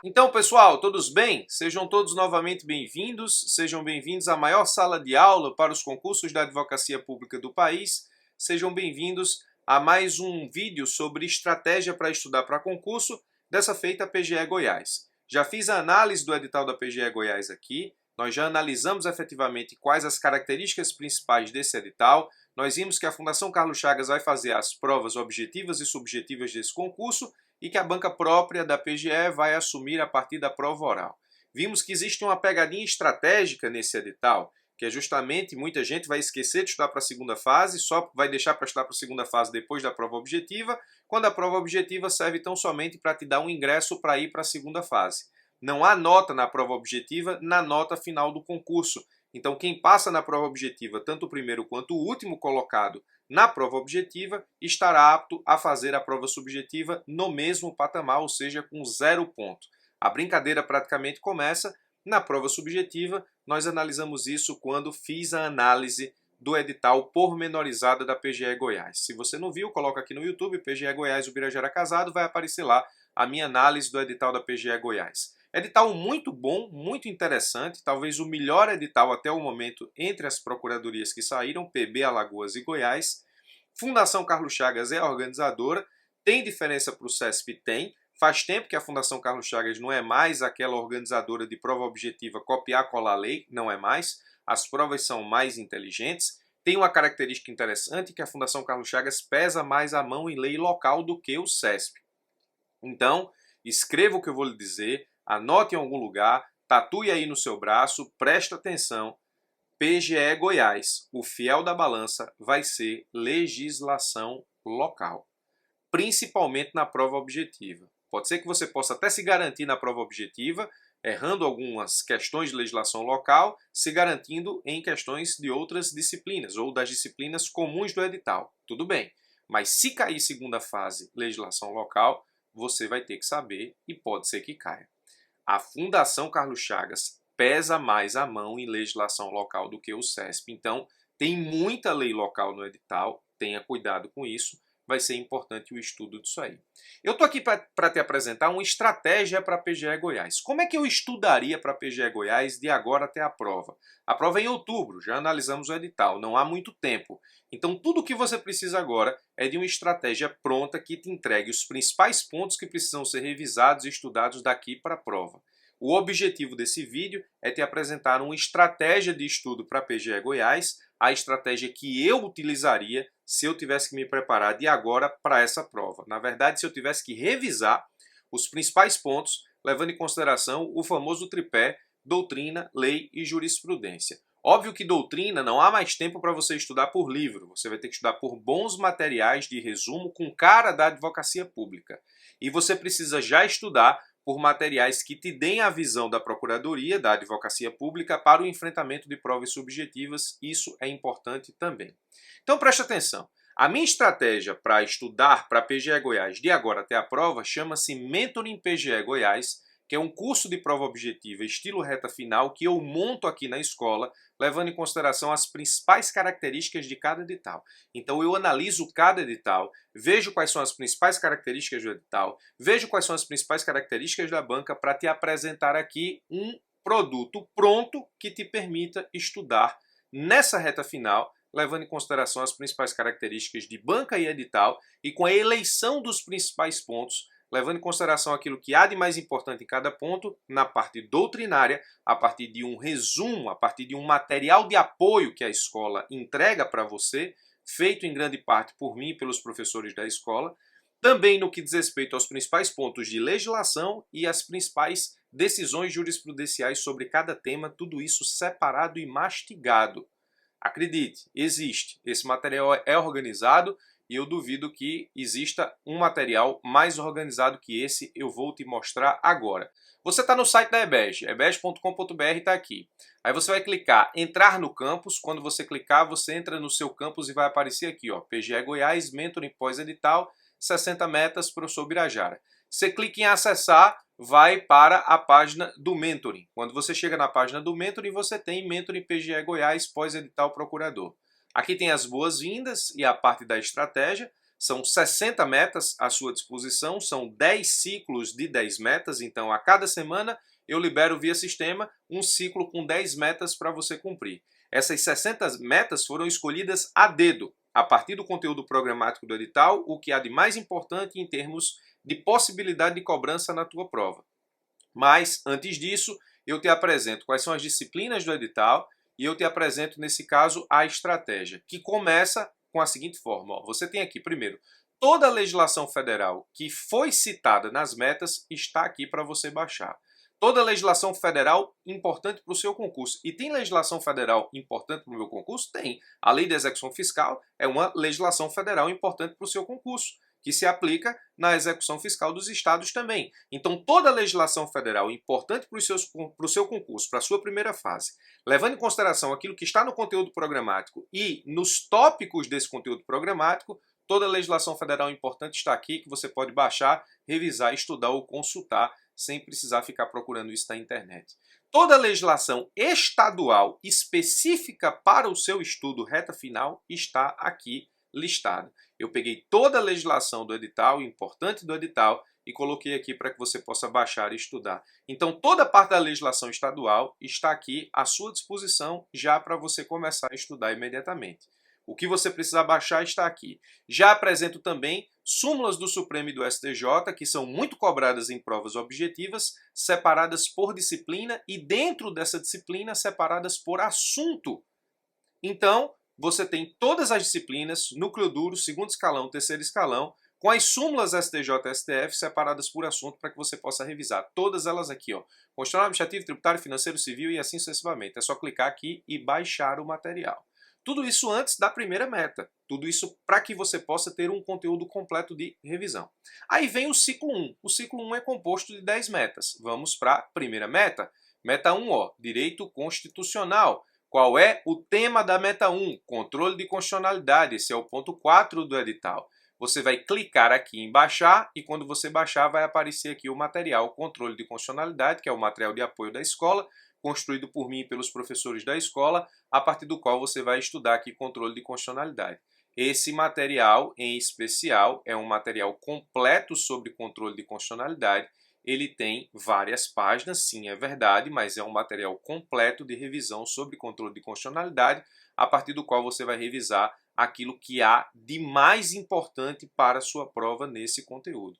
Então, pessoal, todos bem? Sejam todos novamente bem-vindos. Sejam bem-vindos à maior sala de aula para os concursos da advocacia pública do país. Sejam bem-vindos a mais um vídeo sobre estratégia para estudar para concurso, dessa feita a PGE Goiás. Já fiz a análise do edital da PGE Goiás aqui. Nós já analisamos efetivamente quais as características principais desse edital. Nós vimos que a Fundação Carlos Chagas vai fazer as provas objetivas e subjetivas desse concurso e que a banca própria da PGE vai assumir a partir da prova oral. Vimos que existe uma pegadinha estratégica nesse edital, que é justamente muita gente vai esquecer de estudar para a segunda fase, só vai deixar para estudar para a segunda fase depois da prova objetiva, quando a prova objetiva serve tão somente para te dar um ingresso para ir para a segunda fase. Não há nota na prova objetiva na nota final do concurso. Então quem passa na prova objetiva, tanto o primeiro quanto o último colocado na prova objetiva, estará apto a fazer a prova subjetiva no mesmo patamar, ou seja, com 0 ponto. A brincadeira praticamente começa na prova subjetiva. Nós analisamos isso quando fiz a análise do edital pormenorizada da PGE Goiás. Se você não viu, coloca aqui no YouTube, PGE Goiás Ubirajara Casado, vai aparecer lá a minha análise do edital da PGE Goiás. Edital muito bom, muito interessante, talvez o melhor edital até o momento entre as procuradorias que saíram, PB, Alagoas e Goiás. Fundação Carlos Chagas é a organizadora. Tem diferença para o CESP? Tem. Faz tempo que a Fundação Carlos Chagas não é mais aquela organizadora de prova objetiva copiar, colar lei, não é mais. As provas são mais inteligentes. Tem uma característica interessante que a Fundação Carlos Chagas pesa mais a mão em lei local do que o CESP. Então, escreva o que eu vou lhe dizer, anote em algum lugar, tatue aí no seu braço, presta atenção. PGE Goiás, o fiel da balança vai ser legislação local, principalmente na prova objetiva. Pode ser que você possa até se garantir na prova objetiva, errando algumas questões de legislação local, se garantindo em questões de outras disciplinas ou das disciplinas comuns do edital. Tudo bem, mas se cair segunda fase legislação local, você vai ter que saber e pode ser que caia. A Fundação Carlos Chagas pesa mais a mão em legislação local do que o CESP. Então, tem muita lei local no edital, tenha cuidado com isso, vai ser importante o estudo disso aí. Eu estou aqui para te apresentar uma estratégia para a PGE Goiás. Como é que eu estudaria para a PGE Goiás de agora até a prova? A prova é em outubro, já analisamos o edital, não há muito tempo. Então, tudo o que você precisa agora é de uma estratégia pronta que te entregue os principais pontos que precisam ser revisados e estudados daqui para a prova. O objetivo desse vídeo é te apresentar uma estratégia de estudo para a PGE Goiás, a estratégia que eu utilizaria se eu tivesse que me preparar de agora para essa prova. Na verdade, se eu tivesse que revisar os principais pontos, levando em consideração o famoso tripé doutrina, lei e jurisprudência. Óbvio que doutrina não há mais tempo para você estudar por livro, você vai ter que estudar por bons materiais de resumo com cara da advocacia pública. E você precisa já estudar por materiais que te deem a visão da Procuradoria, da Advocacia Pública, para o enfrentamento de provas subjetivas. Isso é importante também. Então preste atenção. A minha estratégia para estudar para a PGE Goiás de agora até a prova chama-se Mentoring PGE Goiás, que é um curso de prova objetiva estilo reta final que eu monto aqui na escola, levando em consideração as principais características de cada edital. Então eu analiso cada edital, vejo quais são as principais características do edital, vejo quais são as principais características da banca para te apresentar aqui um produto pronto que te permita estudar nessa reta final, levando em consideração as principais características de banca e edital e com a eleição dos principais pontos, levando em consideração aquilo que há de mais importante em cada ponto, na parte doutrinária, a partir de um resumo, a partir de um material de apoio que a escola entrega para você, feito em grande parte por mim e pelos professores da escola, também no que diz respeito aos principais pontos de legislação e as principais decisões jurisprudenciais sobre cada tema, tudo isso separado e mastigado. Acredite, existe. Esse material é organizado e eu duvido que exista um material mais organizado que esse, eu vou te mostrar agora. Você está no site da EBEG, ebeg.com.br está aqui. Aí você vai clicar entrar no campus, quando você clicar você entra no seu campus e vai aparecer aqui, ó, PGE Goiás, Mentoring pós-edital, 60 metas, professor Birajara. Você clica em acessar, vai para a página do Mentoring. Quando você chega na página do Mentoring, você tem Mentoring PGE Goiás pós-edital procurador. Aqui tem as boas-vindas e a parte da estratégia. São 60 metas à sua disposição, são 10 ciclos de 10 metas, então a cada semana eu libero via sistema um ciclo com 10 metas para você cumprir. Essas 60 metas foram escolhidas a dedo, a partir do conteúdo programático do edital, o que há de mais importante em termos de possibilidade de cobrança na tua prova. Mas, antes disso, eu te apresento quais são as disciplinas do edital e eu te apresento, nesse caso, a estratégia, que começa com a seguinte forma. Ó, você tem aqui, primeiro, toda a legislação federal que foi citada nas metas está aqui para você baixar. Toda a legislação federal importante para o seu concurso. E tem legislação federal importante para o meu concurso? Tem. A Lei de Execução Fiscal é uma legislação federal importante para o seu concurso, que se aplica na execução fiscal dos estados também. Então, toda a legislação federal importante para o seu concurso, para a sua primeira fase, levando em consideração aquilo que está no conteúdo programático e nos tópicos desse conteúdo programático, toda a legislação federal importante está aqui, que você pode baixar, revisar, estudar ou consultar, sem precisar ficar procurando isso na internet. Toda a legislação estadual específica para o seu estudo reta final está aqui listada. Eu peguei toda a legislação do edital, importante do edital, e coloquei aqui para que você possa baixar e estudar. Então, toda a parte da legislação estadual está aqui à sua disposição já para você começar a estudar imediatamente. O que você precisa baixar está aqui. Já apresento também súmulas do Supremo e do STJ, que são muito cobradas em provas objetivas, separadas por disciplina e dentro dessa disciplina separadas por assunto. Então, você tem todas as disciplinas, núcleo duro, segundo escalão, terceiro escalão, com as súmulas STJ e STF separadas por assunto para que você possa revisar. Todas elas aqui, ó. Constitucional, administrativo, tributário, financeiro, civil e assim sucessivamente. É só clicar aqui e baixar o material. Tudo isso antes da primeira meta. Tudo isso para que você possa ter um conteúdo completo de revisão. Aí vem o ciclo 1. O ciclo 1 é composto de 10 metas. Vamos para a primeira meta. Meta 1, ó, direito constitucional. Qual é o tema da meta 1? Controle de constitucionalidade. Esse é o ponto 4 do edital. Você vai clicar aqui em baixar e quando você baixar vai aparecer aqui o material Controle de Constitucionalidade, que é o material de apoio da escola, construído por mim e pelos professores da escola, a partir do qual você vai estudar aqui controle de constitucionalidade. Esse material, em especial, é um material completo sobre controle de constitucionalidade. Ele tem várias páginas, sim, é verdade, mas é um material completo de revisão sobre controle de constitucionalidade, a partir do qual você vai revisar aquilo que há de mais importante para a sua prova nesse conteúdo.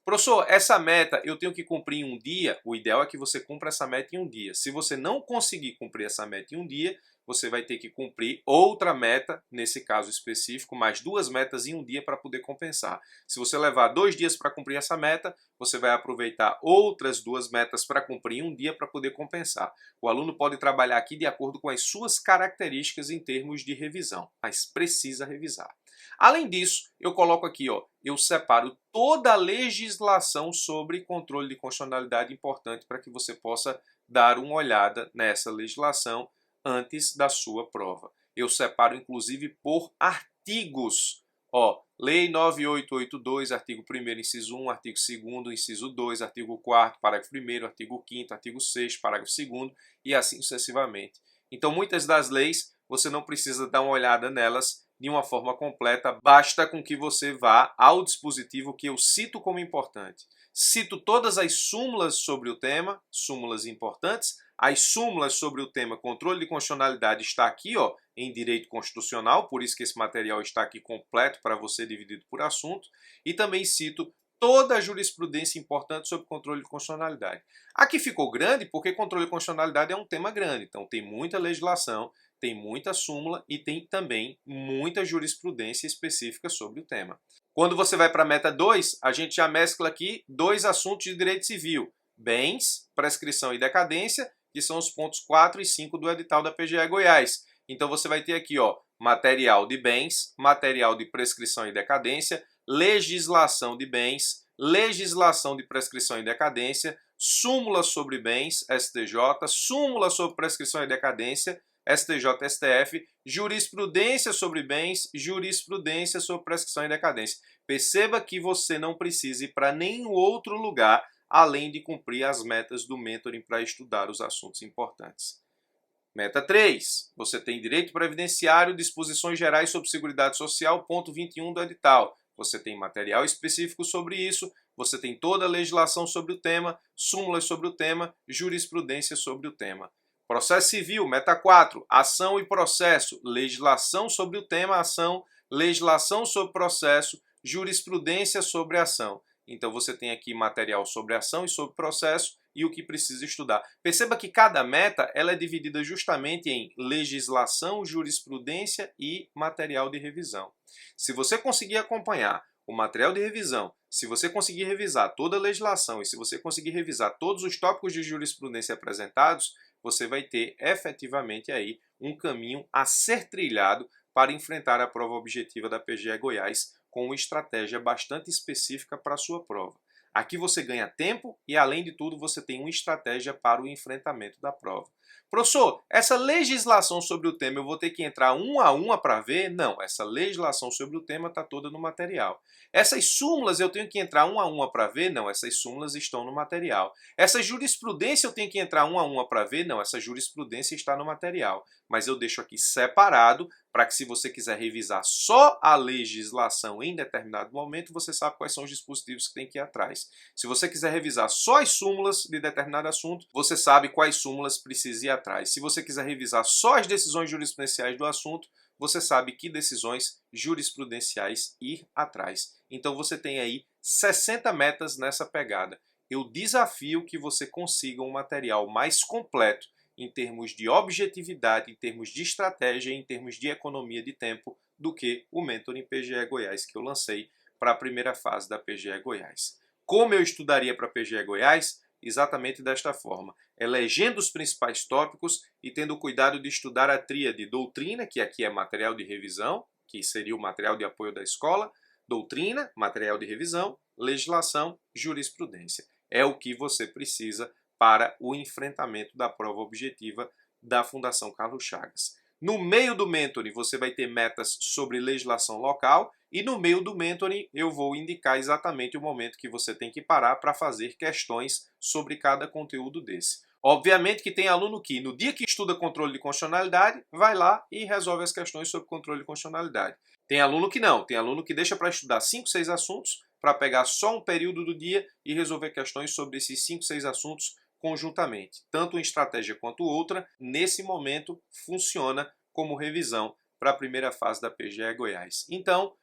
Professor, essa meta eu tenho que cumprir em um dia? O ideal é que você cumpra essa meta em um dia. Se você não conseguir cumprir essa meta em um dia, você vai ter que cumprir outra meta, nesse caso específico, mais 2 metas em um dia para poder compensar. Se você levar 2 dias para cumprir essa meta, você vai aproveitar outras 2 metas para cumprir em um dia para poder compensar. O aluno pode trabalhar aqui de acordo com as suas características em termos de revisão, mas precisa revisar. Além disso, eu coloco aqui, ó, eu separo toda a legislação sobre controle de constitucionalidade importante para que você possa dar uma olhada nessa legislação antes da sua prova. Eu separo inclusive por artigos. Ó, Lei 9882, artigo 1º, inciso 1, artigo 2º, inciso 2, artigo 4º, parágrafo 1º, artigo 5º, artigo 6º, parágrafo 2º e assim sucessivamente. Então, muitas das leis você não precisa dar uma olhada nelas de uma forma completa, basta com que você vá ao dispositivo que eu cito como importante. Cito todas as súmulas sobre o tema, súmulas importantes. As súmulas sobre o tema controle de constitucionalidade está aqui, ó, em direito constitucional, por isso que esse material está aqui completo para você dividido por assunto. E também cito toda a jurisprudência importante sobre controle de constitucionalidade. Aqui ficou grande porque controle de constitucionalidade é um tema grande, então tem muita legislação, tem muita súmula e tem também muita jurisprudência específica sobre o tema. Quando você vai para a meta 2, a gente já mescla aqui 2 assuntos de direito civil: bens, prescrição e decadência, que são os pontos 4 e 5 do edital da PGE Goiás. Então você vai ter aqui, ó, material de bens, material de prescrição e decadência, legislação de bens, legislação de prescrição e decadência, súmula sobre bens, STJ, súmula sobre prescrição e decadência, STJ, STF, jurisprudência sobre bens, jurisprudência sobre prescrição e decadência. Perceba que você não precisa ir para nenhum outro lugar além de cumprir as metas do mentoring para estudar os assuntos importantes. Meta 3. Você tem direito previdenciário, disposições gerais sobre Seguridade Social, ponto 21 do edital. você tem material específico sobre isso, você tem toda a legislação sobre o tema, súmulas sobre o tema, jurisprudência sobre o tema. Processo civil, meta 4, ação e processo, legislação sobre o tema, ação, legislação sobre processo, jurisprudência sobre ação. Então você tem aqui material sobre ação e sobre processo e o que precisa estudar. Perceba que cada meta ela é dividida justamente em legislação, jurisprudência e material de revisão. Se você conseguir acompanhar o material de revisão, se você conseguir revisar toda a legislação e se você conseguir revisar todos os tópicos de jurisprudência apresentados, você vai ter efetivamente aí um caminho a ser trilhado para enfrentar a prova objetiva da PGE Goiás com uma estratégia bastante específica para a sua prova. Aqui você ganha tempo e, além de tudo, você tem uma estratégia para o enfrentamento da prova. Professor, essa legislação sobre o tema eu vou ter que entrar uma a uma para ver? Não, essa legislação sobre o tema está toda no material. Essas súmulas eu tenho que entrar uma a uma para ver? Não, essas súmulas estão no material. Essa jurisprudência eu tenho que entrar uma a uma para ver? Não, essa jurisprudência está no material. Mas eu deixo aqui separado para que, se você quiser revisar só a legislação em determinado momento, você sabe quais são os dispositivos que tem que ir atrás. Se você quiser revisar só as súmulas de determinado assunto, você sabe quais súmulas precisa ir atrás. Se você quiser revisar só as decisões jurisprudenciais do assunto, você sabe que decisões jurisprudenciais ir atrás. Então você tem aí 60 metas nessa pegada. Eu desafio que você consiga um material mais completo em termos de objetividade, em termos de estratégia, em termos de economia de tempo, do que o Mentoring PGE Goiás que eu lancei para a primeira fase da PGE Goiás. Como eu estudaria para a PGE Goiás? Exatamente desta forma, elegendo os principais tópicos e tendo cuidado de estudar a tríade doutrina, que aqui é material de revisão, que seria o material de apoio da escola, doutrina, material de revisão, legislação, jurisprudência. É o que você precisa para o enfrentamento da prova objetiva da Fundação Carlos Chagas. No meio do mentoring você vai ter metas sobre legislação local e no meio do mentoring eu vou indicar exatamente o momento que você tem que parar para fazer questões sobre cada conteúdo desse. Obviamente que tem aluno que, no dia que estuda controle de constitucionalidade, vai lá e resolve as questões sobre controle de constitucionalidade. Tem aluno que não, tem aluno que deixa para estudar 5, 6 assuntos para pegar só um período do dia e resolver questões sobre esses 5, 6 assuntos conjuntamente. Tanto uma estratégia quanto outra, nesse momento, funciona como revisão para a primeira fase da PGE Goiás. Então,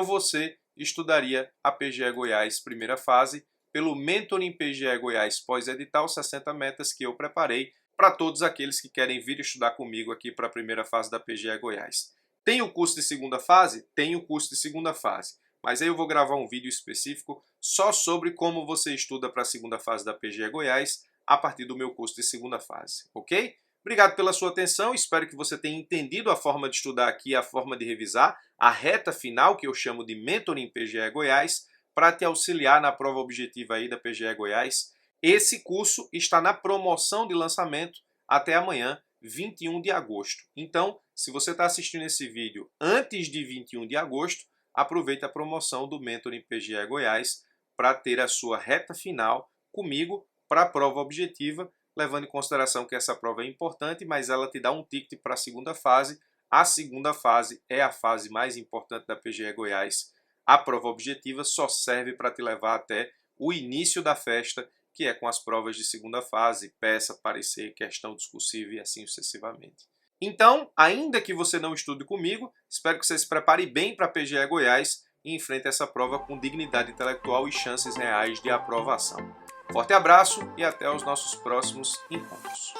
você estudaria a PGE Goiás primeira fase pelo Mentoring PGE Goiás pós-edital 60 metas que eu preparei para todos aqueles que querem vir estudar comigo aqui para a primeira fase da PGE Goiás. Tem o curso de segunda fase? Tem o curso de segunda fase. Mas aí eu vou gravar um vídeo específico só sobre como você estuda para a segunda fase da PGE Goiás a partir do meu curso de segunda fase, ok? Obrigado pela sua atenção, espero que você tenha entendido a forma de estudar aqui, a forma de revisar, a reta final que eu chamo de Mentoring PGE Goiás, para te auxiliar na prova objetiva aí da PGE Goiás. Esse curso está na promoção de lançamento até amanhã, 21 de agosto. Então, se você está assistindo esse vídeo antes de 21 de agosto, aproveite a promoção do Mentoring PGE Goiás para ter a sua reta final comigo para a prova objetiva, levando em consideração que essa prova é importante, mas ela te dá um ticket para a segunda fase. A segunda fase é a fase mais importante da PGE Goiás. A prova objetiva só serve para te levar até o início da festa, que é com as provas de segunda fase, peça, parecer, questão discursiva e assim sucessivamente. Então, ainda que você não estude comigo, espero que você se prepare bem para a PGE Goiás e enfrente essa prova com dignidade intelectual e chances reais de aprovação. Forte abraço e até os nossos próximos encontros.